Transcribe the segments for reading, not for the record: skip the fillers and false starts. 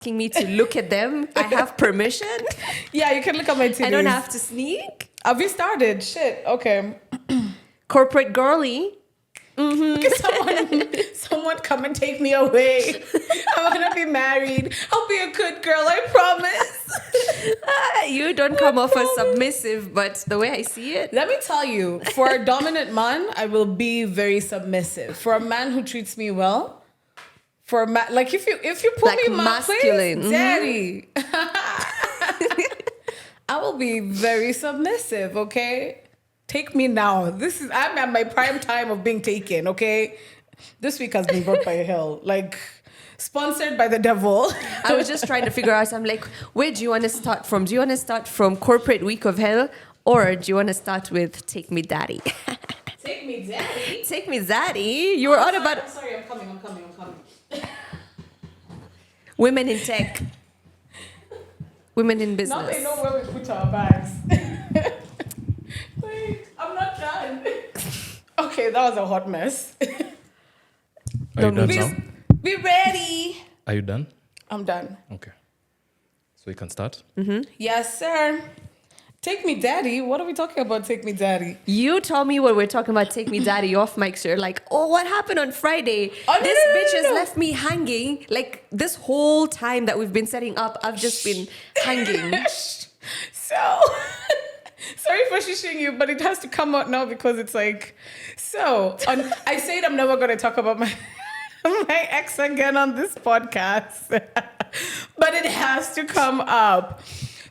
asking me to look at them. I have permission. Yeah, you can look at my titties. I don't have to sneak. Have we started? Shit. Okay. Corporate girly. Someone come and take me away. I want to be married. I'll be a good girl, I promise. You don't come off as submissive, but the way I see it. Let me tell you, for a dominant man, I will be very submissive. For a man who treats me well, for a man, like if you put Like me in my masculine. place, daddy, I will be very submissive. Okay. Take me now. I'm at my prime time of being taken, okay? This week has been brought by hell. Like, sponsored by the devil. I was just trying to figure out, I'm like, where do you want to start from? Do you want to start from corporate week of hell? Or do you want to start with Take Me Daddy? Take me daddy? Take Me Daddy? You were on about... I'm sorry, I'm coming. Women in tech. Women in business. Now they know where we put our bags. Wait, I'm not done. Okay, that was a hot mess. Are you done now? Be ready. Are you done? I'm done. Okay. So we can start? Yes, sir. Take Me Daddy? What are we talking about, Take Me Daddy? You told me when we're talking about Take Me Daddy off mic, sir. Like, oh, what happened on Friday? Oh, no, this no, no, bitch no. has left me hanging. Like, this whole time that we've been setting up, I've just been hanging. So, sorry for shushing you, but it has to come out now because it's like, I said I'm never going to talk about my ex again on this podcast, but it has to come up.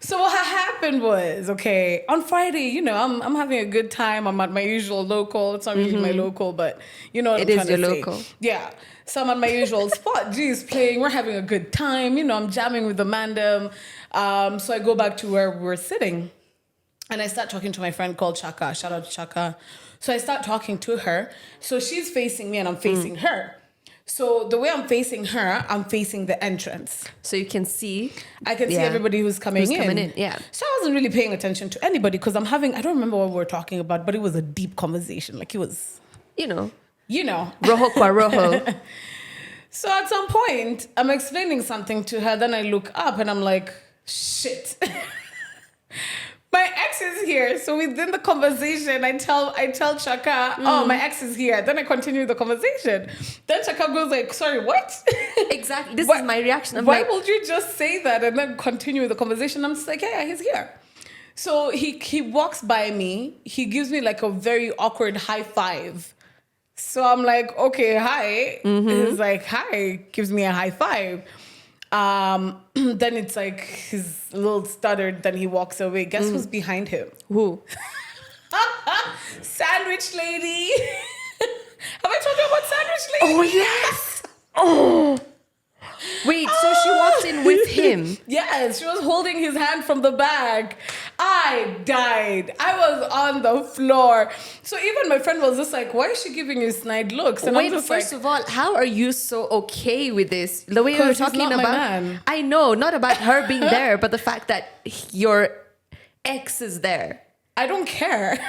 So what happened was, okay, on Friday, I'm having a good time. I'm at my usual local. It's not really my local, but you know what It I'm is trying your to local. say. Yeah. So I'm at my usual spot. G's playing. We're having a good time. I'm jamming with the mandem. So I go back to where we were sitting. And I start talking to my friend called Chaka. Shout out to Chaka. So I start talking to her. So she's facing me and I'm facing her. So the way I'm facing her, I'm facing the entrance. So you can see. I can see everybody who's coming in. Yeah. So I wasn't really paying attention to anybody because I don't remember what we were talking about, but it was a deep conversation. Like it was, Rojo Rojo. qua rojo. So at some point, I'm explaining something to her. Then I look up and I'm like, shit. My ex is here. So within the conversation, I tell Chaka, oh, my ex is here. Then I continue the conversation. Then Chaka goes like, sorry, what? Exactly. This is my reaction. Why would you just say that and then continue the conversation? I'm just like, yeah, he's here. So he walks by me. He gives me like a very awkward high five. So I'm like, okay, hi. He's like, hi. Gives me a high five. Then it's like he's a little stuttered. Then he walks away. Guess who's behind him? Who? Sandwich lady. Have I told you about sandwich lady? Oh, yes. Oh. Wait, so she walked in with him? Yes, she was holding his hand from the back. I died. I was on the floor. So even my friend was just like, why is she giving you snide looks? And Wait, I'm just first like, of all, how are you so okay with this? The way we were 'Cause he's talking not my about... man. I know, not about her being there, but the fact that your ex is there. I don't care.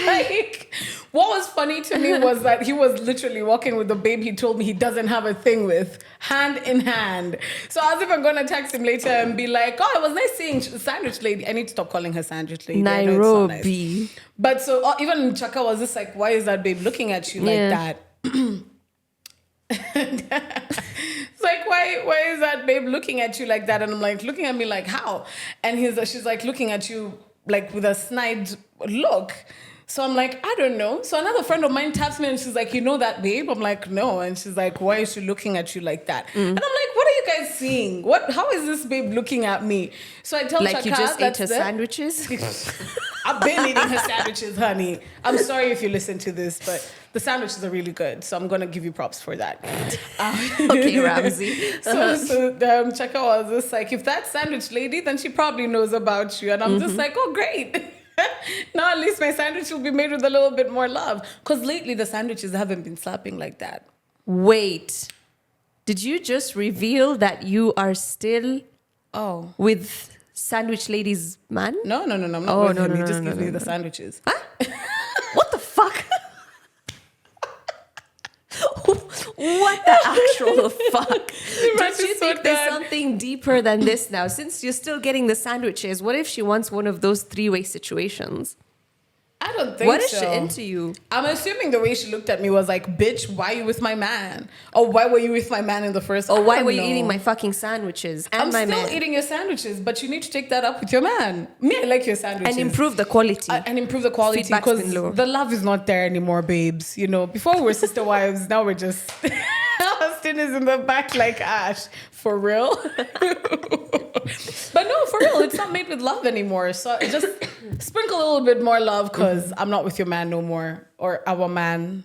Like, what was funny to me was that he was literally walking with the babe he told me he doesn't have a thing with, hand in hand. So as if I'm going to text him later and be like, oh, it was nice seeing sandwich lady. I need to stop calling her sandwich lady. I know it's not nice. Nairobi. But so even Chaka was just like, why is that babe looking at you like that? It's like, why is that babe looking at you like that? And I'm like, looking at me like, how? And she's like looking at you like with a snide look. So I'm like, I don't know. So another friend of mine taps me and she's like, you know that babe? I'm like, no. And she's like, why is she looking at you like that? And I'm like, what are you guys seeing? How is this babe looking at me? So I tell Like Chaka, you just ate her sandwiches? I've been eating her sandwiches, honey. I'm sorry if you listen to this, but the sandwiches are really good. So I'm going to give you props for that. Okay, Ramsey. So Chaka was just like, if that's sandwich lady, then she probably knows about you. And I'm just like, oh, great. Now at least my sandwich will be made with a little bit more love. Because lately the sandwiches haven't been slapping like that. Wait. Did you just reveal that you are still with sandwich lady's man? No. I'm not with him. He just gives me the sandwiches. Huh? What the fuck? What the actual fuck? Nimrat Don't you is so think there's done. something deeper than this now? Since you're still getting the sandwiches, what if she wants one of those three-way situations? I don't think What is so. she into you? I'm assuming the way she looked at me was like, bitch, why are you with my man? Or why were you with my man in the first Or I why don't were you know. eating my fucking sandwiches and I'm my still man? eating your sandwiches, but you need to take that up with your man. Me, I like your sandwiches. And improve the quality. And improve the quality Feedback's because been low. the love is not there anymore, babes. You know, before we were sister wives, now we're just Austin is in the back like Ash. For real. But no, for real, it's not made with love anymore. So just sprinkle a little bit more love because I'm not with your man no more. Or our man.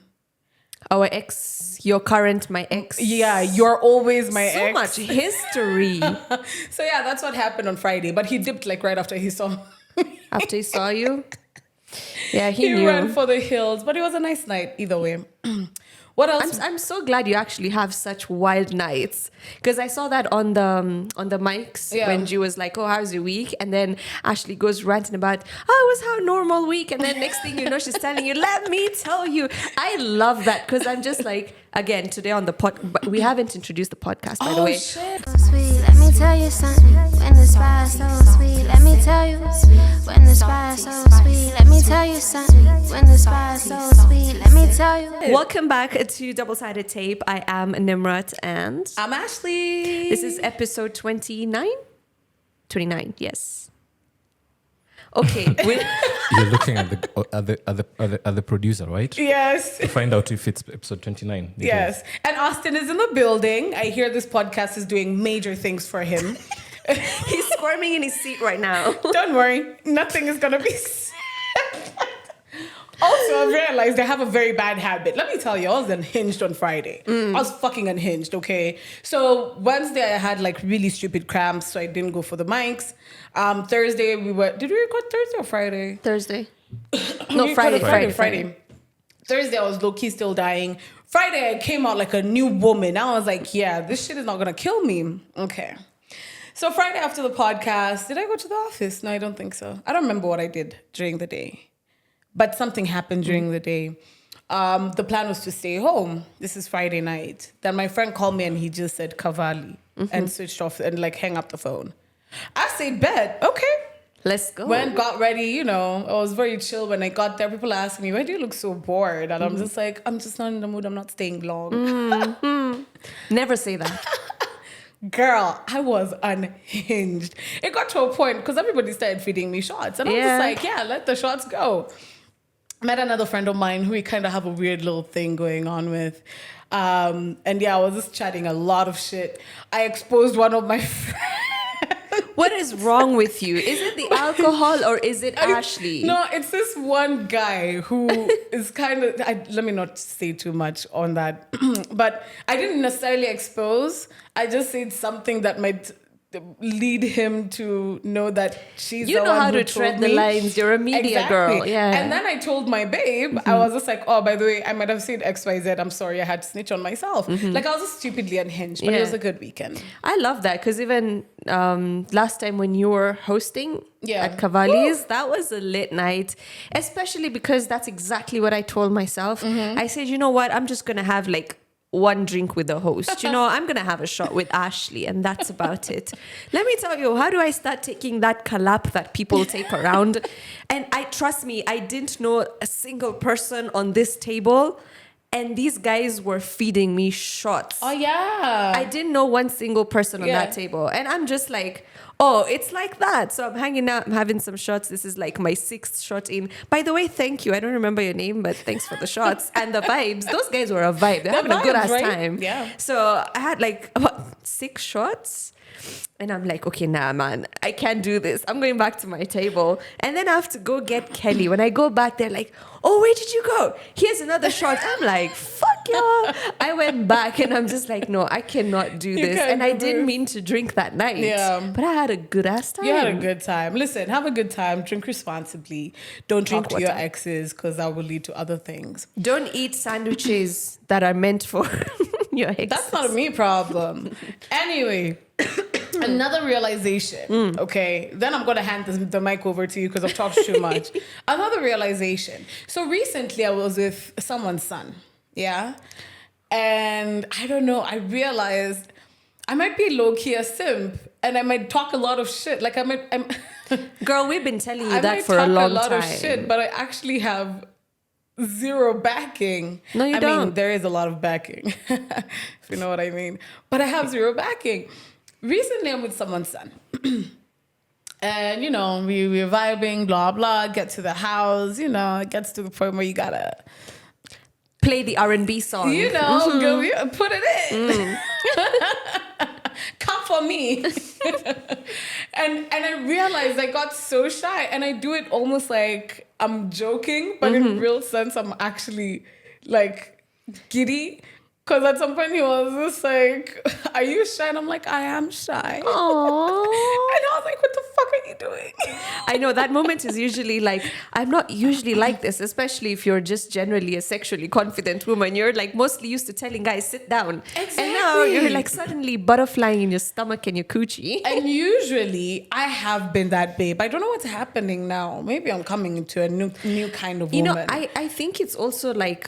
Our ex, your current, my ex. Yeah, you're always my so ex. much history. So yeah, that's what happened on Friday. But he dipped like right after he saw me. After he saw you? Yeah, he He knew. ran for the hills. But it was a nice night either way. What else? I'm so glad you actually have such wild nights because I saw that on the mics Yeah. when G was like, "Oh, how's your week?" and then Ashley goes ranting about, "Oh, it was how normal week," and then next thing you know, she's telling you, "Let me tell you." I love that because I'm just like, again, today on the but we haven't introduced the podcast by the way. Shit. So sweet, let me tell you something. When the spice so sweet, let me tell you. When the spice so sweet, let me tell you something. When the spice so sweet, let me tell you. Welcome back to Double-Sided Tape. I am Nimrat and I'm Ashley. this is episode 29? 29, yes. Okay. You're looking at the producer, right? Yes. To find out if it's episode 29. It Yes. is. And Austin is in the building. I hear this podcast is doing major things for him. He's squirming in his seat right now. Don't worry. Nothing is going to be Also, I've realized I have a very bad habit. Let me tell you, I was unhinged on Friday. I was fucking unhinged, okay? So Wednesday, I had like really stupid cramps, so I didn't go for the mics. Thursday, did we record Thursday or Friday? Thursday. We No, Friday. recorded Friday. Thursday, I was low-key still dying. Friday, I came out like a new woman. I was like, yeah, this shit is not going to kill me. Okay. So Friday after the podcast, did I go to the office? No, I don't think so. I don't remember what I did during the day. But something happened during the day. The plan was to stay home. This is Friday night. Then my friend called me and he just said Cavalli and switched off and like hang up the phone. I said, bet, okay. Let's go. Went, got ready, you know. I was very chill when I got there. People asked me, why do you look so bored? And I'm just like, I'm just not in the mood. I'm not staying long. Never say that. Girl, I was unhinged. It got to a point because everybody started feeding me shots. And I was Yeah. just like, yeah, let the shots go. Met another friend of mine who we kind of have a weird little thing going on with. And yeah, I was just chatting a lot of shit. I exposed one of my friends. What is wrong with you? Is it the alcohol or is it Ashley? No, it's this one guy who is kind of. Let me not say too much on that, but I didn't necessarily expose. I just said something that might lead him to know that she's You the know one how who to tread told the me. lines. You're a media Exactly. girl. Yeah. And then I told my babe, I was just like, oh, by the way, I might have said XYZ. I'm sorry, I had to snitch on myself. Like I was just stupidly unhinged, but it Yeah. was a good weekend. I love that because even last time when you were hosting Yeah. at Cavalli's, that was a lit night, especially because that's exactly what I told myself. I said, you know what? I'm just going to have like one drink with the host. You know, I'm going to have a shot with Ashley and that's about it. Let me tell you, how do I start taking that kalap that people take around? And trust me, I didn't know a single person on this table and these guys were feeding me shots. Oh yeah. I didn't know one single person on Yeah. that table. And I'm just like, oh, it's like that. So I'm hanging out, I'm having some shots. This is like my 6th shot in. By the way, thank you. I don't remember your name, but thanks for the shots and the vibes. Those guys were a vibe. They're having a good ass vibes, right? time. Yeah. So I had like about 6 shots. And I'm like, okay, nah, man, I can't do this. I'm going back to my table. And then I have to go get Kelly. When I go back, they're like, oh, where did you go? Here's another shot. I'm like, fuck y'all. I went back and I'm just like, no, I cannot do this. can't And I do didn't this. mean to drink that night. Yeah. But I had a good ass time. You had a good time. Listen, have a good time. Drink responsibly. Don't Drink talk to your water. exes because that will lead to other things. Don't eat sandwiches that are meant for your exes. That's not a me problem. Anyway, another realization. Okay, then I'm going to hand the mic over to you because I've talked too much. Another realization. So recently I was with someone's son. Yeah. And I don't know, I realized I might be low-key a simp and I might talk a lot of shit. Like I'm Girl, we've been telling you I that might for talk a long a lot time. of shit, but I actually have zero backing. No, you I don't. mean, there is a lot of backing, if you know what I mean. But I have zero backing. Recently, I'm with someone's son. And, you know, we're vibing, blah, blah, get to the house, you know, it gets to the point where you gotta... Play the R&B song. You know, go, put it in. Come for me. and I realized I got so shy and I do it almost like I'm joking, but in real sense, I'm actually like giddy. Because at some point he was just like, are you shy? And I'm like, I am shy. Aww. And I was like, what the fuck are you doing? I know that moment is usually like, I'm not usually like this, especially if you're just generally a sexually confident woman. You're like mostly used to telling guys, sit down. Exactly. And now you're like suddenly butterflying in your stomach and your coochie. And usually I have been that babe. I don't know what's happening now. Maybe I'm coming into a new kind of woman. You know, I think it's also like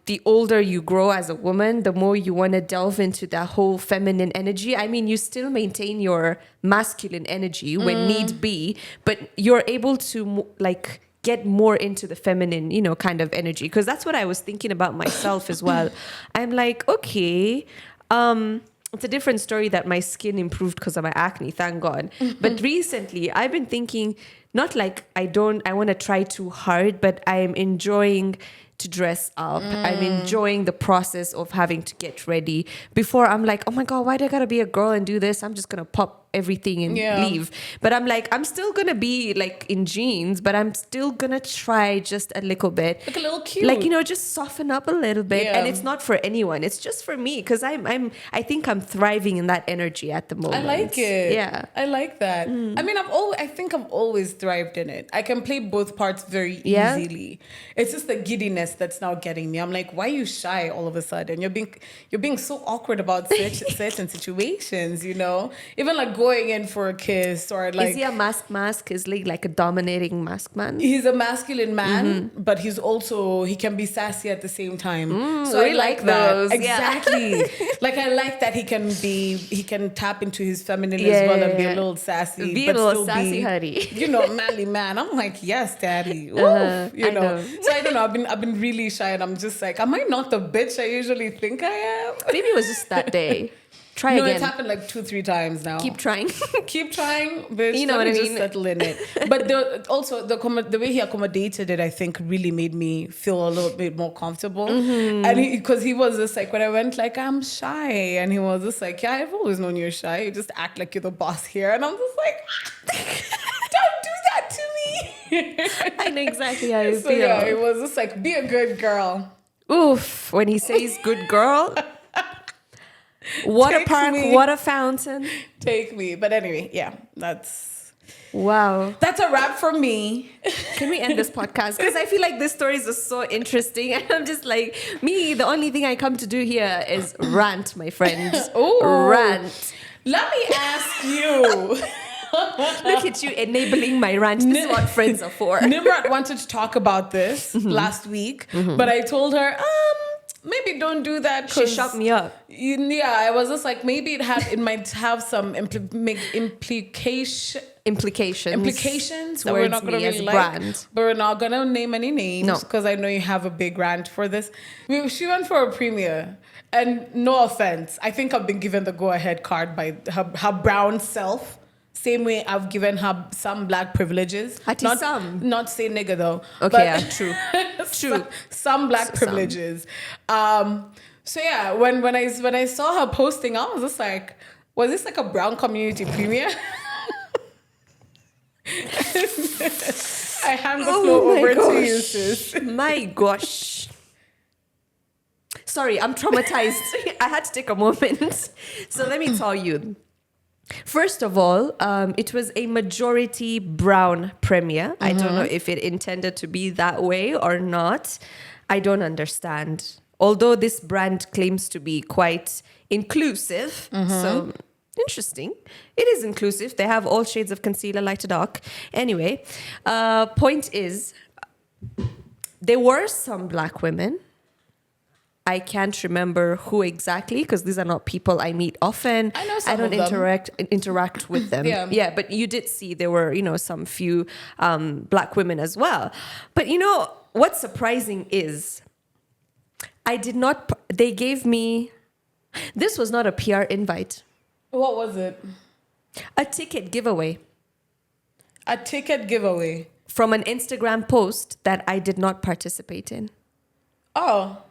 the older you grow as a woman, the more you want to delve into that whole feminine energy. I mean, you still maintain your masculine energy when need be, but you're able to like get more into the feminine, you know, kind of energy. Because that's what I was thinking about myself as well. I'm like, okay, it's a different story that my skin improved because of my acne, thank God. But recently I've been thinking, not like I want to try too hard, but I'm enjoying to dress up. I'm enjoying the process of having to get ready. Before I'm like, oh my God, why do I gotta be a girl and do this? I'm just gonna pop everything and leave. But I'm like, I'm still gonna be like in jeans, but I'm still gonna try just a little bit. Like a little cute. Like, you know, just soften up a little bit. Yeah. And it's not for anyone. It's just for me. Cause I think I'm thriving in that energy at the moment. I like it. Yeah. I like that. I mean, I think I've always thrived in it. I can play both parts very Yeah. easily. It's just the giddiness that's now getting me. I'm like, why are you shy all of a sudden? You're being so awkward about certain situations, you know? Even like going in for a kiss or like... Is he a mask? Is he like a dominating mask man? He's a masculine man, but he can be sassy at the same time. So we I like that. those, yeah. Exactly. Like I like that he can tap into his feminine as well and be a little sassy. Be but a little still sassy be, honey. you know, manly man. I'm like, yes, daddy. Oof, you I know. know. So I don't know. I've been really shy and I'm just like, am I not the bitch I usually think I am? Maybe it was just that day. Try No, again. it's happened like 2-3 times now. Keep trying. Keep trying, bitch. You know Let what me I just mean? settle in it. But the way he accommodated it, I think, really made me feel a little bit more comfortable. And because he was just like, when I went, like, I'm shy, and he was just like, yeah, I've always known you're shy. You just act like you're the boss here, and I'm just like, don't do that to me. I know exactly how you So feel. yeah, it was just like, be a good girl. Oof. When he says good girl. What a Take park, me. what a fountain. Take me. But anyway, yeah, that's Wow. a wrap for me. Can we end this podcast? Because I feel like this stories are so interesting. And I'm just like, the only thing I come to do here is rant, my friend. Ooh. Rant. Let me ask you. Look at you enabling my rant. This is what friends are for. Nimrat wanted to talk about this last week, but I told her, maybe don't do that. She shut me up. Yeah, I was just like, maybe it might have some implications that we're not going to really like. Brand. But we're not going to name any names No. because I know you have a big rant for this. She went for a premiere. And no offense, I think I've been given the go-ahead card by her brown self. Same way I've given her some black privileges. Not say nigga though. Okay, yeah, true. True. Some black privileges. So yeah, when I saw her posting, I was just like, was this like a brown community premiere? I hand the floor over to you, sis. My gosh. Sorry, I'm traumatized. I had to take a moment. So let me tell you. First of all, it was a majority brown premiere. I don't know if it intended to be that way or not. I don't understand. Although this brand claims to be quite inclusive. So interesting. It is inclusive. They have all shades of concealer, light to dark. Anyway, point is, there were some black women. I can't remember who exactly, because these are not people I meet often. I know some I don't of them. interact with them. Yeah. But you did see there were, some few black women as well. But what's surprising is they gave me, this was not a PR invite. What was it? A ticket giveaway A ticket giveaway. from an Instagram post that I did not participate in. Oh.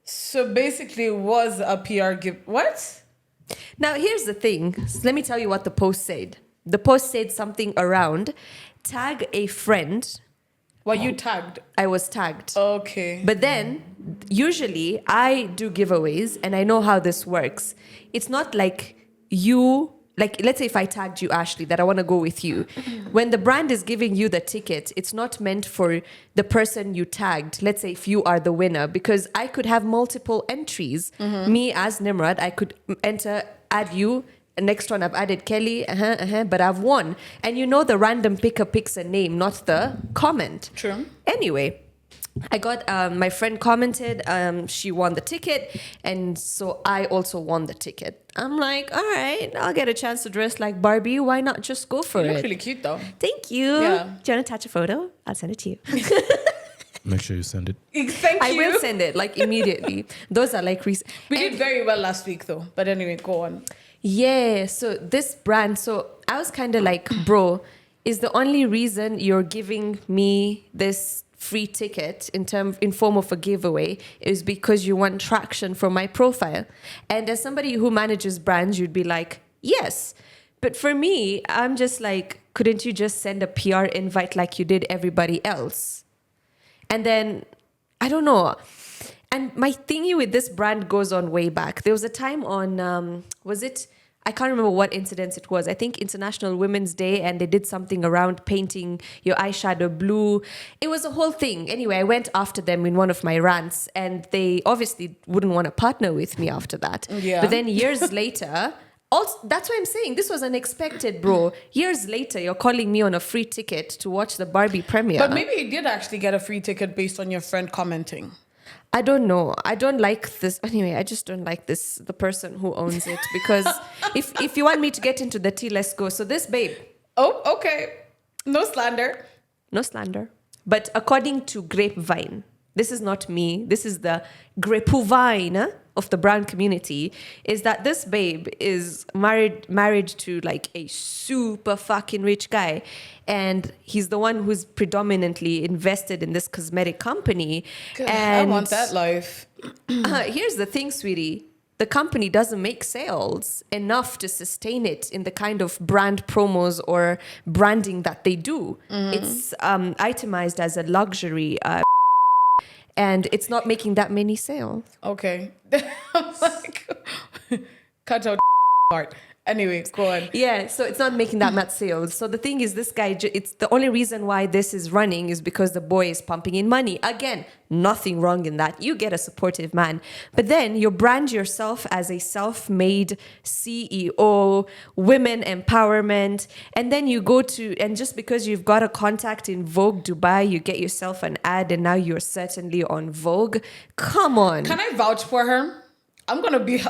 So basically it was a PR give. What? Now, here's the thing. Let me tell you what the post said. The post said something around, tag a friend. Were you tagged? I was tagged. Okay. But then, usually, I do giveaways and I know how this works. It's not like let's say if I tagged you, Ashley, that I want to go with you. When the brand is giving you the ticket, it's not meant for the person you tagged. Let's say if you are the winner, because I could have multiple entries. Me as Nimrat, I could add you. Next one, I've added Kelly, but I've won. And the random picker picks a name, not the comment. True. Anyway, I got, my friend commented, she won the ticket. And so I also won the ticket. I'm like, all right, I'll get a chance to dress like Barbie. Why not just go for You look it? really cute though. Thank you. Yeah. Do you want to touch a photo? I'll send it to you. Make sure you send it. Thank you. I will send it like immediately. Those are like We did very well last week though. But anyway, go on. Yeah, so this brand, so I was kind of like, bro, is the only reason you're giving me this free ticket in form of a giveaway is because you want traction from my profile? And as somebody who manages brands, you'd be like, yes. But for me, I'm just like, couldn't you just send a PR invite like you did everybody else? And then, I don't know. And my thingy with this brand goes on way back. There was a time on, I can't remember what incident it was. I think International Women's Day, and they did something around painting your eyeshadow blue. It was a whole thing. Anyway, I went after them in one of my rants, and they obviously wouldn't want to partner with me after that. Yeah. But then years later, also, that's why I'm saying this was unexpected, bro. Years later, you're calling me on a free ticket to watch the Barbie premiere. But maybe you did actually get a free ticket based on your friend commenting. I don't know. I don't like this. Anyway, I just don't like this, the person who owns it. Because if you want me to get into the tea, let's go. So this babe. Oh, okay. No slander. No slander. But according to Grapevine, this is not me, this is the Grapevine of the brand community, is that this babe is married to like a super fucking rich guy. And he's the one who's predominantly invested in this cosmetic company. And I want that life. here's the thing, sweetie. The company doesn't make sales enough to sustain it in the kind of brand promos or branding that they do. It's itemized as a luxury and it's not making that many sales. Okay. I'm like, cut out part. Anyway, go on. Yeah, so it's not making that much sales. So the thing is, this guy, it's the only reason why this is running is because the boy is pumping in money. Again, nothing wrong in that. You get a supportive man. But then you brand yourself as a self-made CEO, women empowerment. And then you go to, and just because you've got a contact in Vogue Dubai, you get yourself an ad and now you're certainly on Vogue. Come on. Can I vouch for her? I'm going to be...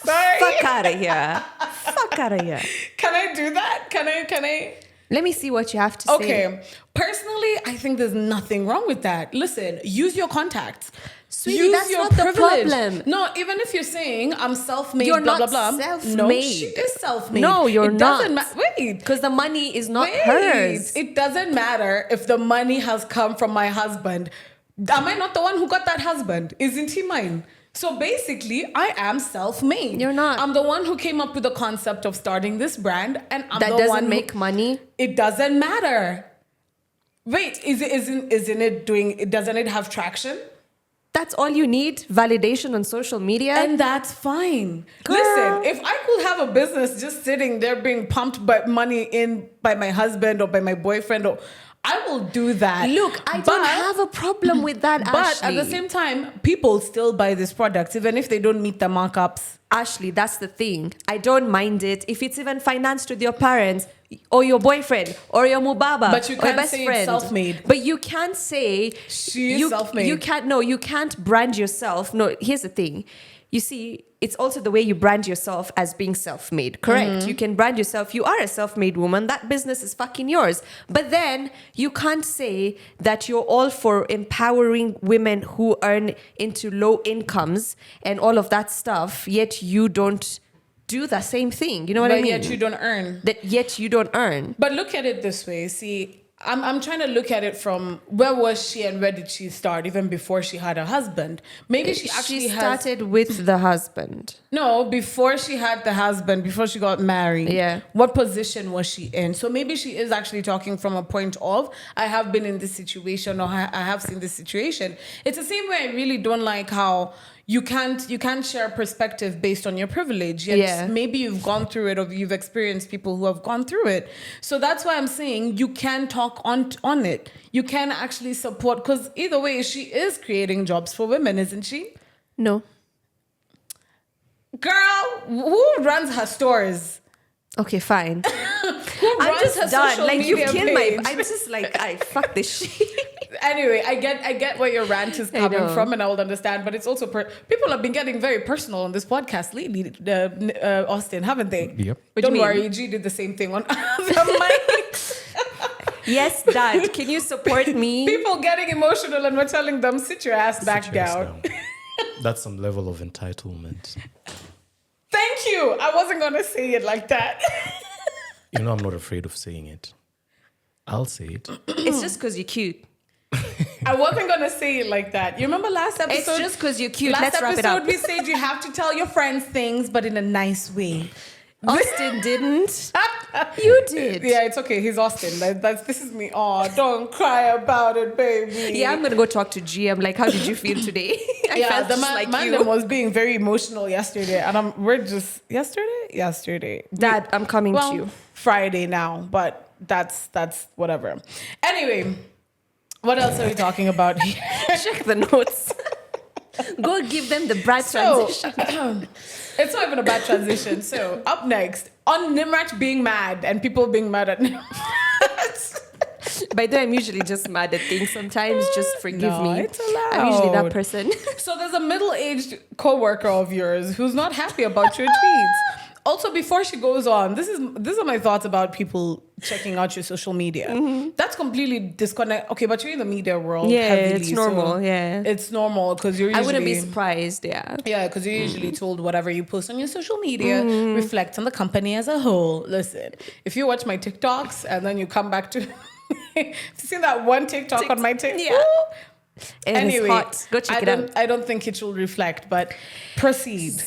Sorry. Fuck out of here. Fuck out of here. Can I do that? Can I? Let me see what you have to say. Okay. Personally, I think there's nothing wrong with that. Listen, use your contacts. Sweetie, use that's your not the privilege. problem. No, even if you're saying I'm self-made, You're blah, not blah, blah. self-made. No, she is self-made. No, you're it not. Doesn't wait. Because the money is not Wait. hers. It doesn't matter if the money has come from my husband. Am I not the one who got that husband? Isn't he mine? So basically, I am self-made. You're not. I'm the one who came up with the concept of starting this brand, and I'm That the doesn't one who, make money. It doesn't matter. Wait, isn't it doing? Doesn't it have traction? That's all you need? Validation on social media? And that's fine. Girl. Listen, if I could have a business just sitting there being pumped by money in by my husband or by my boyfriend, or I will do that. Look, I don't have a problem with that, But Ashley. at the same time, people still buy this product, even if they don't meet the markups. Ashley, that's the thing. I don't mind it if it's even financed with your parents or your boyfriend or your mubaba But you or your can't best say it's friend. self-made. But you can't say She is self-made. You can't. No, you can't brand yourself. No, here's the thing. You see, it's also the way you brand yourself as being self-made. Correct? Mm-hmm. You can brand yourself. You are a self-made woman. That business is fucking yours. But then you can't say that you're all for empowering women who earn into low incomes and all of that stuff. Yet you don't do the same thing. You know what I But mean? yet you don't earn. Yet you don't earn. But look at it this way. See, I'm trying to look at it from where was she and where did she start, even before she had a husband. Maybe she actually started with the husband. No, before she had the husband, before she got married. Yeah. What position was she in? So maybe she is actually talking from a point of, I have been in this situation, or I have seen this situation. It's the same way I really don't like how you can't share perspective based on your privilege. Yet Yeah. maybe you've gone through it, or you've experienced people who have gone through it. So that's why I'm saying you can talk on it. You can actually support, because either way, she is creating jobs for women, isn't she? No. Girl, who runs her stores? Okay, fine. Who I'm runs just her done. social Like, you media killed page? I'm just like, I fuck this shit. Anyway, I get where your rant is coming know. from, and I will understand. But it's also people have been getting very personal on this podcast lately, Austin, haven't they? Yep. What do Don't you mean? worry, G did the same thing on the mics. Yes, Dad. Can you support me? People getting emotional, and we're telling them, sit your ass back Sit your ass down. That's some level of entitlement. Thank you. I wasn't gonna say it like that. You know, I'm not afraid of saying it. I'll say it. It's just because you're cute. I wasn't gonna say it like that. You remember last episode? It's just because you're cute. Last Let's wrap it episode up. we said you have to tell your friends things, but in a nice way. Austin didn't. You did. Yeah, it's okay. He's Austin. This is me. Oh, don't cry about it, baby. Yeah, I'm gonna go talk to G. I'm like, how did you feel today? I Yeah, felt the just like man you. was being very emotional yesterday, and we're just yesterday. Dad, I'm coming to you. Friday now, but that's whatever. Anyway, what else are we talking about here? Check the notes. Go give them the bright transition. It's not even a bad transition. So up next, on Nimrat being mad and people being mad at Nimrat. By the way, I'm usually just mad at things. Sometimes just forgive No, me. it's allowed. I'm usually that person. So there's a middle-aged co-worker of yours who's not happy about your tweets. Also, before she goes on, these are my thoughts about people checking out your social media. That's completely disconnect. Okay, but you're in the media world. Yeah, heavily, it's normal, so yeah. It's normal because you're usually... I wouldn't be surprised, yeah. Yeah, because you're usually told whatever you post on your social media reflects on the company as a whole. Listen, if you watch my TikToks and then you come back to... you seen that one TikTok on my TikTok? Yeah. And Anyway, it's hot. Go check it out. I don't think it will reflect, but proceed.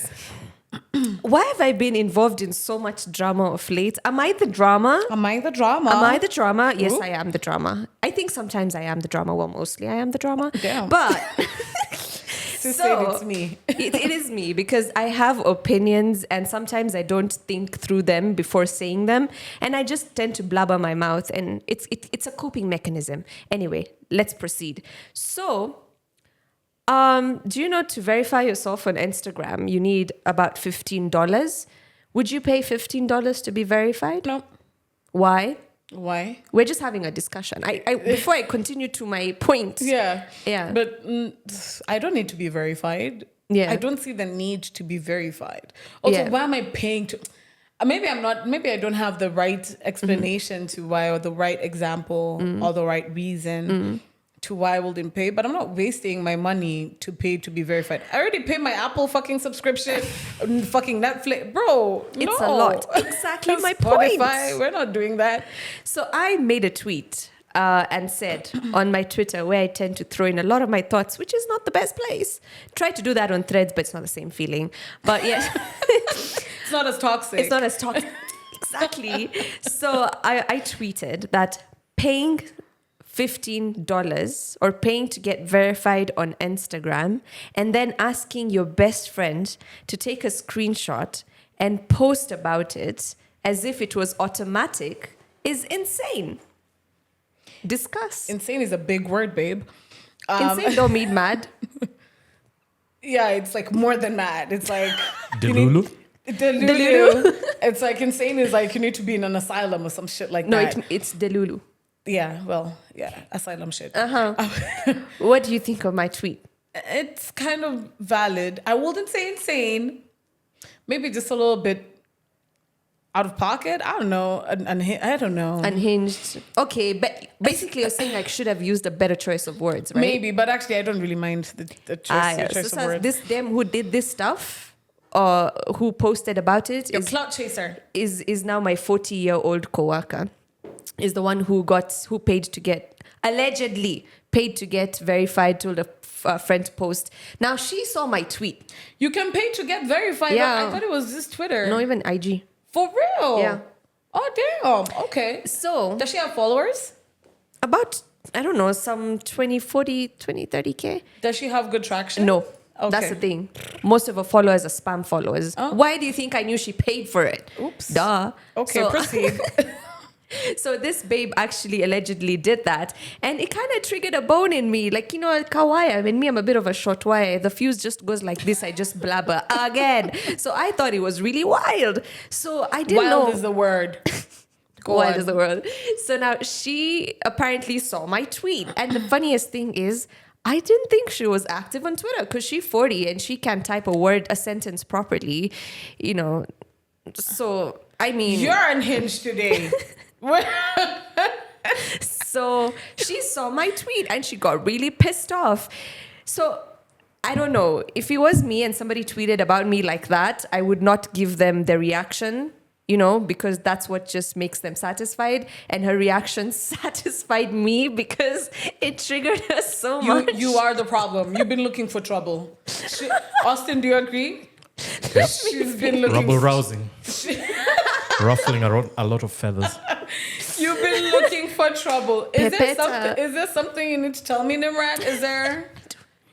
Why have I been involved in so much drama of late? Am I the drama? Am I the drama? Am I the drama? Yes, Ooh. I am the drama. I think sometimes I am the drama. Well, mostly I am the drama. Damn. But Sis said it's me. it is me because I have opinions and sometimes I don't think through them before saying them. And I just tend to blabber my mouth and it's a coping mechanism. Anyway, let's proceed. So, do you know to verify yourself on Instagram, you need about $15? Would you pay $15 to be verified? No. Why? Why? We're just having a discussion. Before I continue to my point. Yeah. Yeah. But I don't need to be verified. Yeah. I don't see the need to be verified. Also, Yeah. why am I paying to... Maybe I don't have the right explanation to why, or the right example, or the right reason to why I wouldn't pay, but I'm not wasting my money to pay to be verified. I already paid my Apple fucking subscription, fucking Netflix. Bro, It's no. a lot. Exactly my Spotify, point. we're not doing that. So I made a tweet and said on my Twitter, where I tend to throw in a lot of my thoughts, which is not the best place. Try to do that on Threads, but it's not the same feeling. But yes, It's not as toxic. it's not as toxic. Exactly. So I tweeted that paying $15 or paying to get verified on Instagram and then asking your best friend to take a screenshot and post about it as if it was automatic is insane. Discuss. Insane is a big word, babe. Insane don't mean mad. Yeah, it's like more than mad. It's like Delulu? Delulu. It's like insane is like you need to be in an asylum or some shit like No, that. it's Delulu. Yeah, well, yeah, asylum shit. What do you think of my tweet? It's kind of valid. I wouldn't say insane. Maybe just a little bit out of pocket. I don't know. I don't know. Unhinged. Okay, but basically you're saying I should have used a better choice of words, right? Maybe, but actually I don't really mind the choice, your choice of words. This them who did this stuff, or who posted about it, Your clout chaser. is now my 40-year-old coworker. Is the one who paid to get, allegedly paid to get verified, told a friend to post. Now she saw my tweet. You can pay to get verified. Yeah. I thought it was just Twitter. No, even IG. For real? Yeah. Oh, damn. Okay. So Does she have followers? about, I don't know, some 20, 40, 20, 30K. Does she have good traction? No. Okay. That's the thing. Most of her followers are spam followers. Oh. Why do you think I knew she paid for it? Oops. Duh. Okay, So- proceed. So this babe actually allegedly did that, and it kind of triggered a bone in me. Like, kawaii. I mean, me, I'm a bit of a short wire. The fuse just goes like this. I just blabber again. So I thought it was really wild. So I didn't know. Wild is the word. Go Wild on. is the word. So now she apparently saw my tweet. And the funniest thing is, I didn't think she was active on Twitter because she's 40 and she can't type a sentence properly, So, I mean... You're unhinged today. So she saw my tweet and she got really pissed off. So I don't know. If it was me and somebody tweeted about me like that, I would not give them the reaction, because that's what just makes them satisfied. And her reaction satisfied me because it triggered her so much. You are the problem. You've been looking for trouble. Austin, do you agree? Yep. She's been looking Rubble rousing. Ruffling a lot of feathers. You've been looking for trouble. Is Pepeta. there something you need to tell me, Nimrat? Is there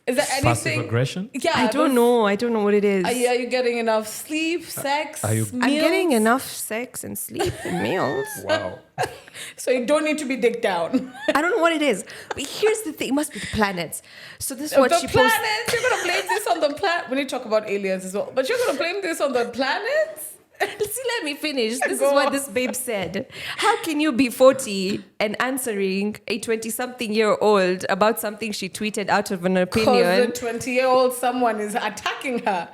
Passive anything? aggression? Yeah, I don't know. I don't know what it is. Are you getting enough sleep, sex, Are you- meals? I'm getting enough sex and sleep and meals. Wow. So you don't need to be digged down. I don't know what it is. But here's the thing. It must be the planets. So this is The what she posted. planets. You're gonna blame this on the planet. We need to talk about aliens as well, but you're gonna blame this on the planets. See, let me finish. This Go is what on. this babe said. How can you be 40 and answering a 20-something-year-old about something she tweeted out of an Because opinion? the 20-year-old someone is attacking her.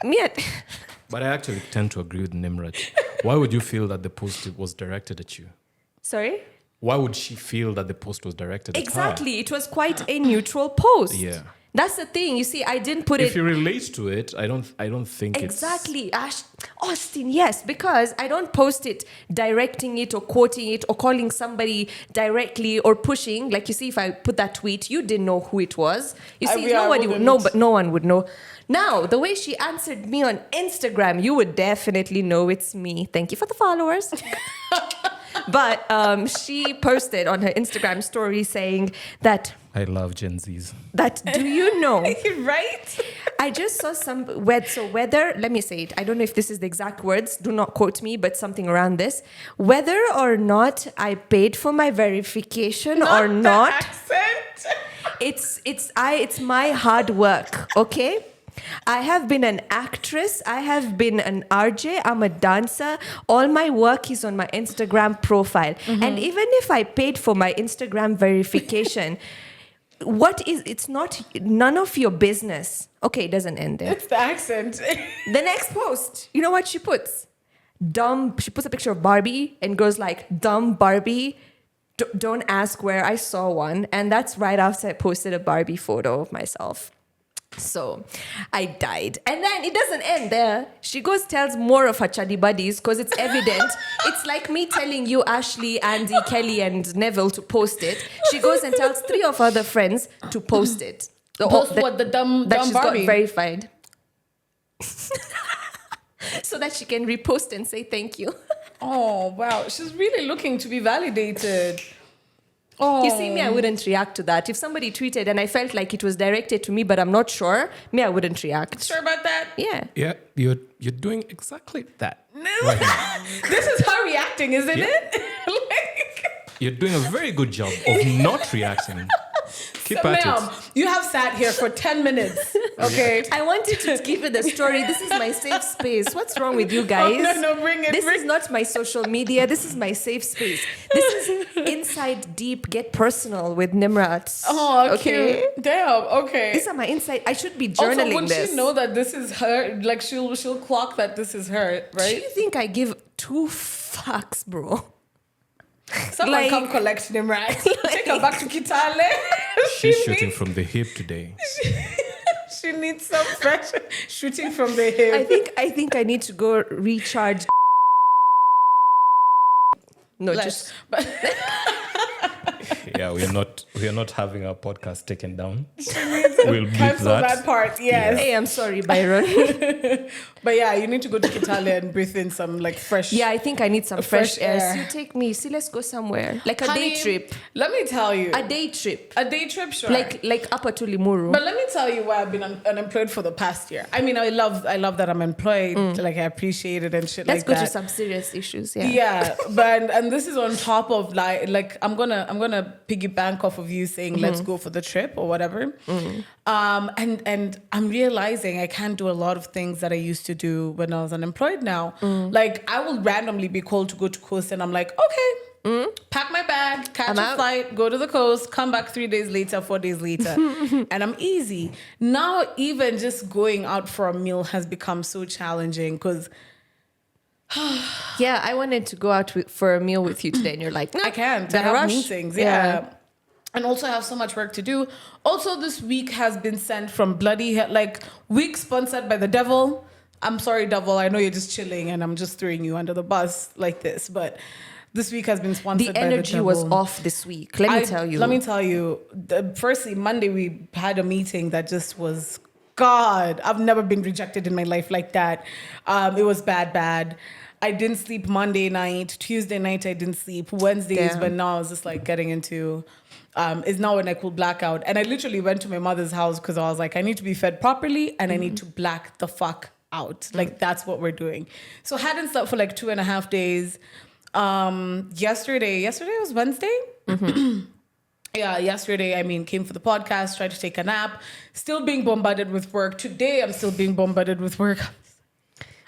Me, But I actually tend to agree with Nimrat. Why would you feel that the post was directed at you? sorry? Why would she feel that the post was directed at her? Exactly. It was quite a neutral post. Yeah. That's the thing. You see, I didn't put If it... you relate to it, I don't think Exactly. Austin, yes, because I don't post it directing it or quoting it or calling somebody directly or pushing. Like, you see, if I put that tweet, you didn't know who it was. You see, I nobody would wouldn't. know, but no one would know. Now, the way she answered me on Instagram, you would definitely know it's me. Thank you for the followers. But she posted on her Instagram story saying that, I love Gen Zs. do you know? Right? I just saw whether, let me say it, I don't know if this is the exact words, do not quote me, but something around this. Whether or not I paid for my verification or not, Accent. it's my hard work, okay? I have been an actress. I have been an RJ. I'm a dancer. All my work is on my Instagram profile. And even if I paid for my Instagram verification, it's not none of your business. Okay, it doesn't end there. It's the accent. The next post, you know what she puts? She puts a picture of Barbie and goes like, dumb Barbie, don't ask where I saw one. And that's right after I posted a Barbie photo of myself. So I died. And then it doesn't end there. She tells more of her chuddy buddies because it's evident. It's like me telling you, Ashley, Andy, Kelly, and Neville to post it. She goes and tells 3 of her other friends to post it. Post what, the dumb that she's Barbie? got verified. So that she can repost and say thank you. Oh, wow. She's really looking to be validated. Oh. You see, me, I wouldn't react to that. If somebody tweeted and I felt like it was directed to me, but I'm not sure, me, I wouldn't react. Sure about that? Yeah. Yeah, you're doing exactly that right now. This is her reacting, isn't Yeah. it? Like, You're doing a very good job of not reacting. Keep So, at ma'am, it. you have sat here for 10 minutes. Okay. I wanted to give you the story. This is my safe space. What's wrong with you guys? Oh, no, bring it. This is not my social media. This is my safe space. This is inside deep, get personal with Nimrat. Oh, okay. cute. Damn. Okay. These are my inside. I should be Also, journaling wouldn't this. she know that this is her? Like she'll clock that this is her, Do right? you think I give 2 fucks, bro? Someone like- come collect them, right? Take her back to Kitale. She's shooting from the hip today. She needs some fresh shooting from the hip. I think I need to go recharge. No, Let's- just but Yeah, we are not having our podcast taken down. We'll bleep cancel that that. part. Yes. hey, I'm sorry, Byron. But yeah, you need to go to Kitale and breathe in some like fresh. Yeah, I think I need some Fresh fresh air. air. So you take me. See, let's go somewhere. Like a Honey, day trip. Let me tell you. A day trip. A day trip, sure. Like Upper to Limuru. But let me tell you why I've been unemployed for the past year. I mean, I love that I'm employed. Like I appreciate it and shit Let's like go that. to some serious issues. Yeah. Yeah, but and this is on top of like I'm gonna piggy bank off of you saying let's go for the trip or whatever. And I'm realizing I can't do a lot of things that I used to do when I was unemployed now. Like I will randomly be called to go to coast and I'm like, okay, pack my bag, catch I'm a out. flight, go to the coast, come back 3 days later, 4 days later, and I'm easy. Now even just going out for a meal has become so challenging because Yeah, I wanted to go out for a meal with you today, and you're like, no, I can't. I better have rush. meetings. Yeah. And also I have so much work to do. Also, this week has been sent from week sponsored by the devil. I'm sorry, devil. I know you're just chilling and I'm just throwing you under the bus like this, but this week has been sponsored The by the energy devil. was off this week. Let me tell you. Let me tell you. Firstly, Monday we had a meeting that just was God. I've never been rejected in my life like that. It was bad. I didn't sleep Monday night. Tuesday night I didn't sleep. Wednesdays Damn. when now I was just like getting into. Is now when I could black out. And I literally went to my mother's house because I was like, I need to be fed properly and I need to black the fuck out. Like that's what we're doing. So I hadn't slept for like 2.5 days. Yesterday was Wednesday. Yeah, yesterday, came for the podcast, tried to take a nap, still being bombarded with work. Today, I'm still being bombarded with work.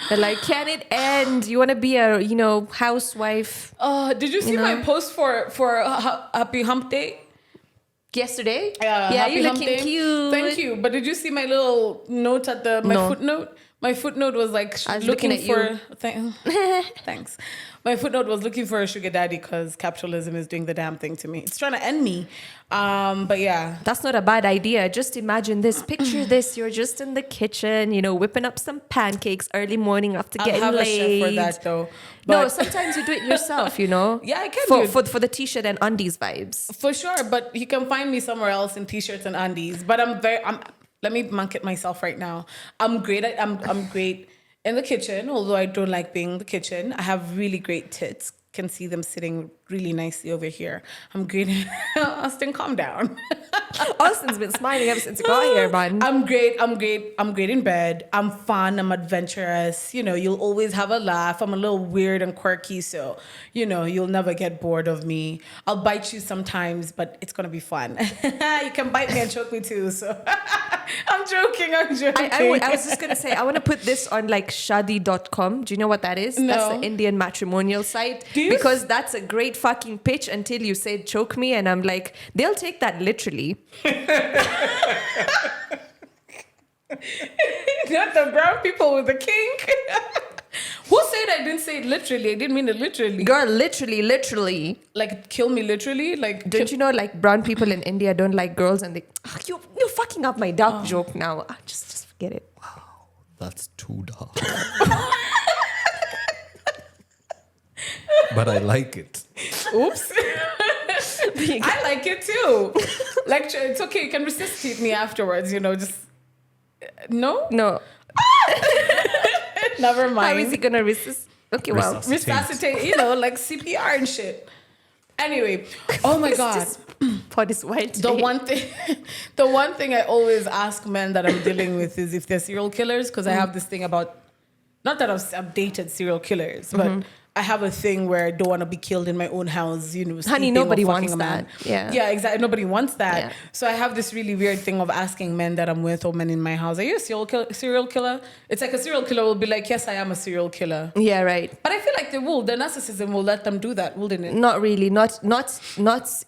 They're like, can it end? You want to be a, housewife? Did you see my post for Happy Hump Day? Yesterday? Yeah, Yeah, Happy you're Hump looking Day. cute. Thank you. But did you see my little note at No. footnote? My footnote was like I was looking looking at for. Thanks. My footnote was looking for a sugar daddy because capitalism is doing the damn thing to me. It's trying to end me. But yeah. That's not a bad idea. Just imagine this. Picture this. You're just in the kitchen, whipping up some pancakes early morning after I'll getting have a laid. chef for that though. No, But sometimes you do it yourself, Yeah, I can do it. for the t-shirt and undies vibes. For sure, but you can find me somewhere else in t-shirts and undies. But let me market myself right now. I'm great in the kitchen, although I don't like being in the kitchen. I have really great tits. Can see them sitting really nicely over here. I'm great. Austin, calm down. Austin's been smiling ever since he got here, man. I'm great in bed. I'm fun. I'm adventurous. You'll always have a laugh. I'm a little weird and quirky, so you'll never get bored of me. I'll bite you sometimes, but it's gonna be fun. You can bite me and choke me too. So I'm joking. I was just gonna say I want to put this on like shadi.com. Do you know what that is? No. That's the Indian matrimonial site. Do you? Because that's a great fucking pitch until you say choke me, and I'm like, they'll take that literally. Not the brown people with the kink. Who said I didn't say it literally? I didn't mean it literally. Girl, literally. Like kill me literally. Like Don't you know like brown people in India don't like girls and they you're fucking up my dark joke now. Just forget it. That's too dark. But I like it. Oops. I like it too. Like it's okay. You can resuscitate me afterwards. Just no. No. Never How mind. is he gonna resist? Okay, well. Resuscitate? Like CPR and shit. Anyway, oh my god. Pod is white. The one thing I always ask men that I'm dealing with is if they're serial killers, because I have this thing about, not that I've dated serial killers, but I have a thing where I don't want to be killed in my own house, you know. Honey, sleeping or nobody fucking wants a man. that. Yeah. Yeah, exactly. Nobody wants that. Yeah. So I have this really weird thing of asking men that I'm with or men in my house, are you a serial killer? It's like a serial killer will be like, yes, I am a serial killer. Yeah, right. But I feel like the narcissism will let them do that, wouldn't it? Not really, not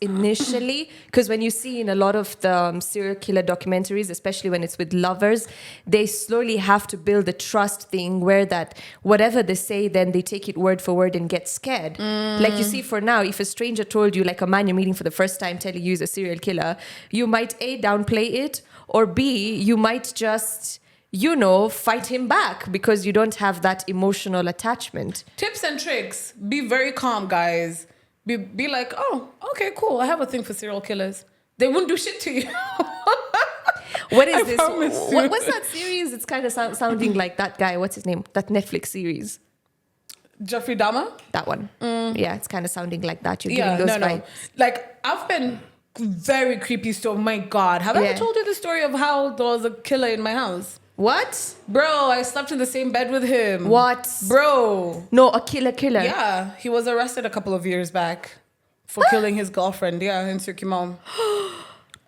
initially, because when you see in a lot of the serial killer documentaries, especially when it's with lovers, they slowly have to build a trust thing where that whatever they say, then they take it word for word and get scared. Like you see, for now, if a stranger told you, like a man you're meeting for the first time telling you he's a serial killer, you might A, downplay it, or B, you might just, you know, fight him back because you don't have that emotional attachment. Tips and tricks. Be very calm, guys. Be like, oh, okay, cool. I have a thing for serial killers. They won't do shit to you. What is I this? promise you. What's that series? It's kind of sounding like that guy. What's his name? That Netflix series. Jeffrey Dahmer? That one. Yeah, it's kind of sounding like that. You're giving those vibes. Like, I've been very creepy still. My God. Have I ever told you the story of how there was a killer in my house? What? Bro, I slept in the same bed with him. What? Bro. No, a killer. Yeah, he was arrested a couple of years back for killing his girlfriend. Yeah, in Surkimau.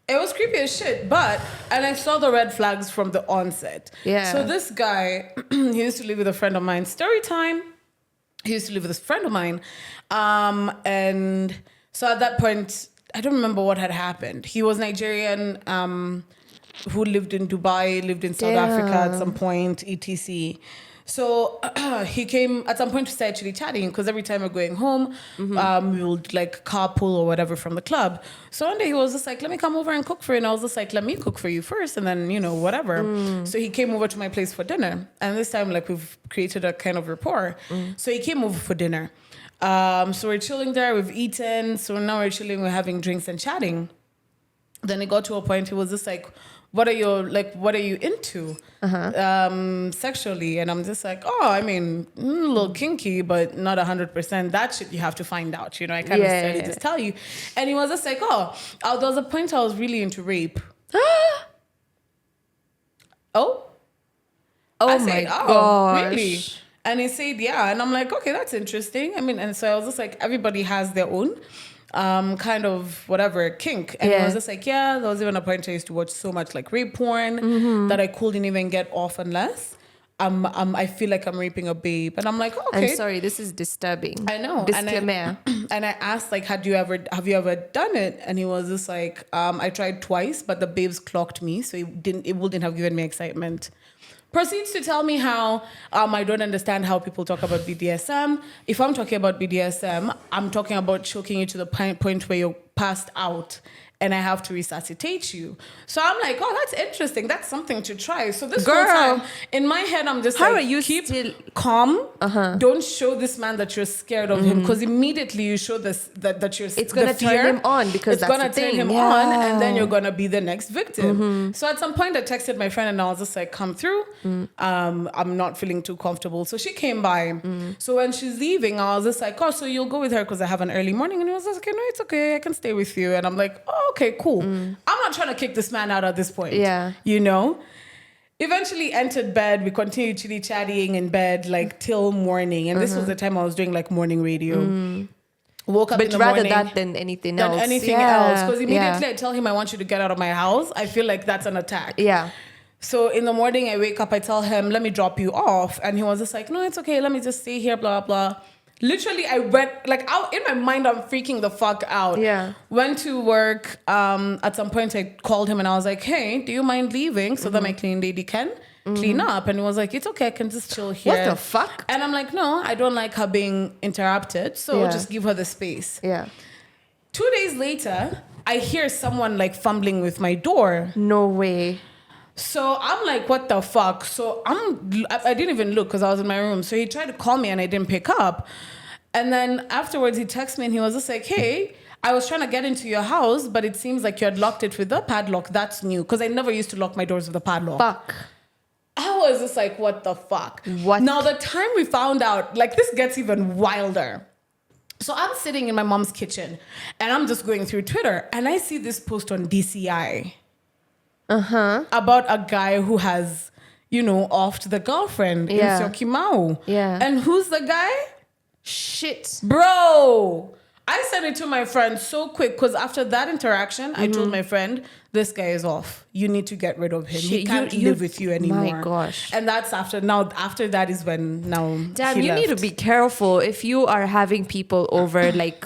It was creepy as shit, and I saw the red flags from the onset. Yeah. So this guy, he used to live with a friend of mine. Story time. He used to live with this friend of mine. And so at that point, I don't remember what had happened. He was Nigerian, who lived in Dubai, lived in South Africa at some point, etc. So he came at some point to start actually chatting because every time we're going home, we would like carpool or whatever from the club. So one day he was just like, let me come over and cook for you. And I was just like, let me cook for you first and then, you know, whatever. So he came over to my place for dinner. And this time, like, we've created a kind of rapport. So he came over for dinner. So we're chilling there, we've eaten. So now we're chilling, we're having drinks and chatting. Then it got to a point, he was just like, what are you into sexually? And I'm just like, oh, I mean, a little kinky, but not 100%. That shit you have to find out, you know, I can't necessarily just tell you. And he was just like, oh, there was a point I was really into rape. Oh? Oh my gosh. Really? And he said, yeah. And I'm like, okay, that's interesting. I mean, and so I was just like, everybody has their own kind of whatever kink. And I was just like, yeah, there was even a point I used to watch so much like rape porn that I couldn't even get off unless I feel like I'm raping a babe. And I'm like, okay. I'm sorry, this is disturbing. I know. Disclaimer. And I asked, like, have you ever done it? And he was just like, I tried twice, but the babes clocked me, so it wouldn't have given me excitement. Proceeds to tell me how I don't understand how people talk about BDSM. If I'm talking about BDSM, I'm talking about choking you to the point where you're passed out and I have to resuscitate you. So I'm like, oh, that's interesting. That's something to try. So this whole time, in my head, I'm just how like, are you keep still calm. Don't show this man that you're scared of him, because immediately you show this that you're. It's gonna turn him on because it's that's gonna the thing. turn him on, and then you're gonna be the next victim. So at some point, I texted my friend and I was just like, "Come through. I'm not feeling too comfortable." So she came by. So when she's leaving, I was just like, "Oh, so you'll go with her because I have an early morning?" And he was just like, "No, it's okay. I can stay with you." And I'm like, "Oh, okay, cool. I'm not trying to kick this man out at this point." Yeah, you know. Eventually entered bed. We continued chitty-chatting in bed like till morning. And this was the time I was doing like morning radio. Woke up in the morning. But rather that than anything else. Because immediately I tell him I want you to get out of my house. I feel like that's an attack. Yeah. So in the morning I wake up, I tell him, let me drop you off. And he was just like, no, it's okay. Let me just stay here, blah, blah. Literally, I went, like, out in my mind, I'm freaking the fuck out. Yeah. Went to work. At some point, I called him and I was like, hey, do you mind leaving so that my clean lady can clean up? And he was like, it's okay, I can just chill here. What the fuck? And I'm like, no, I don't like her being interrupted. So just give her the space. Yeah. 2 days later, I hear someone like fumbling with my door. No way. So I'm like, what the fuck? So I didn't even look because I was in my room. So he tried to call me and I didn't pick up. And then afterwards he texted me and he was just like, hey, I was trying to get into your house, but it seems like you had locked it with the padlock. That's new. Because I never used to lock my doors with a padlock. Fuck. I was just like, what the fuck? What? Now the time we found out, like, this gets even wilder. So I'm sitting in my mom's kitchen and I'm just going through Twitter and I see this post on DCI. About a guy who has, you know, offed the girlfriend in Syokimau. Yeah. And who's the guy? Shit. Bro, I sent it to my friend so quick because after that interaction, I told my friend, this guy is off. You need to get rid of him. He Shit, can't you- live with you anymore. My gosh. And that's after that is when Damn, he you need to left. be careful if you are having people over, like,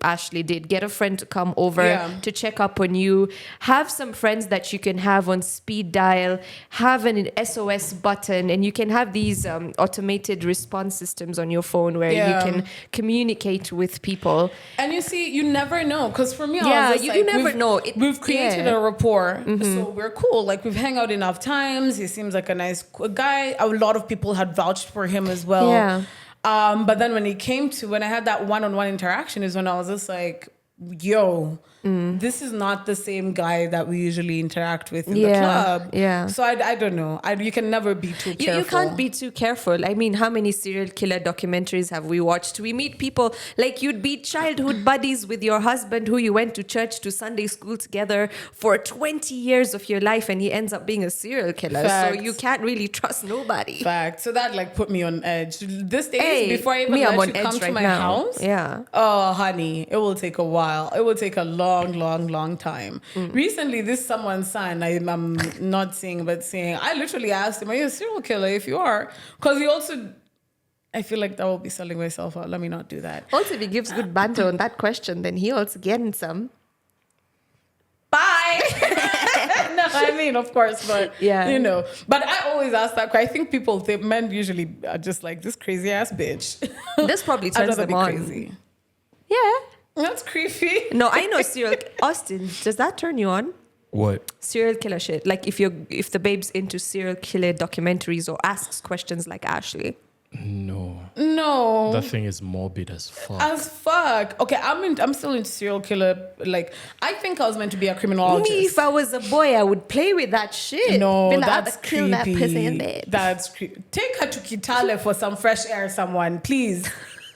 Ashley did. Get a friend to come over Yeah. to check up on you. Have some friends that you can have on speed dial. Have an SOS button, and you can have these automated response systems on your phone where Yeah. you can communicate with people. And you see, you never know. Because for me, I Yeah, was just you like, never we've- know. We've created Yeah. a rapport, so we're cool. Like, we've hung out enough times. He seems like a nice guy. A lot of people had vouched for him as well. Yeah. But then when I had that one-on-one interaction is when I was just like, yo, this is not the same guy that we usually interact with in the Yeah, club. yeah. So I don't know. You can never be too careful. You can't be too careful. I mean, how many serial killer documentaries have we watched? We meet people like you'd be childhood buddies with your husband who you went to church to Sunday school together for 20 years of your life, and he ends up being a serial killer. Facts. So you can't really trust nobody. Fact. So that like put me on edge. This days Hey, before I even me, I'm let on you come edge to right my now. house. Yeah. Oh, honey, it will take a while. It will take a long time. Recently, this someone's son, I'm not saying, but saying, I literally asked him, are you a serial killer? If you are, because he also, I feel like that will be selling myself out. Let me not do that. Also, if he gives good banter on that question, then he also getting some. Bye. No, I mean, of course, but Yeah. But I always ask that. I think men usually are just like this crazy ass bitch. This probably I'd turns rather them be on. crazy. Yeah. That's creepy. No, I know serial. Austin, does that turn you on? What? Serial killer shit. Like if the babe's into serial killer documentaries or asks questions like Ashley. No. No. That thing is morbid as fuck. As fuck. Okay, I'm still into serial killer. Like, I think I was meant to be a criminologist. Me, if I was a boy, I would play with that shit. No, Be like, that's I'd kill that creepy. person in bed. That's creepy. Take her to Kitale for some fresh air, someone, please.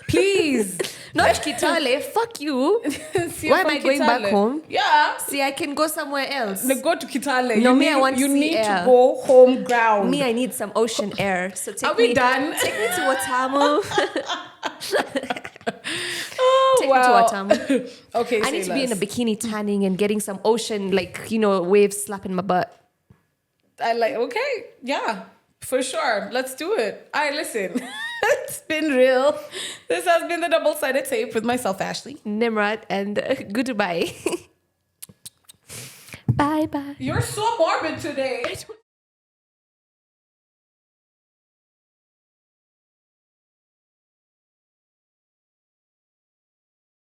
Please. Not Kitale. Fuck you. See, Why from am I going back Kitale. home? Yeah. See, I can go somewhere else. They go to Kitale. No, I want you sea need air. to go home ground. Me, I need some ocean air. So take Are we me done? Take me to Watamu. Oh, Take me to Watamu. Okay, I need to be in a bikini tanning and getting some ocean, waves slapping my butt. Okay, yeah, for sure. Let's do it. All right, listen. It's been real. This has been the double-sided tape with myself, Ashley. Nimrat, and goodbye. Bye bye. You're so morbid today.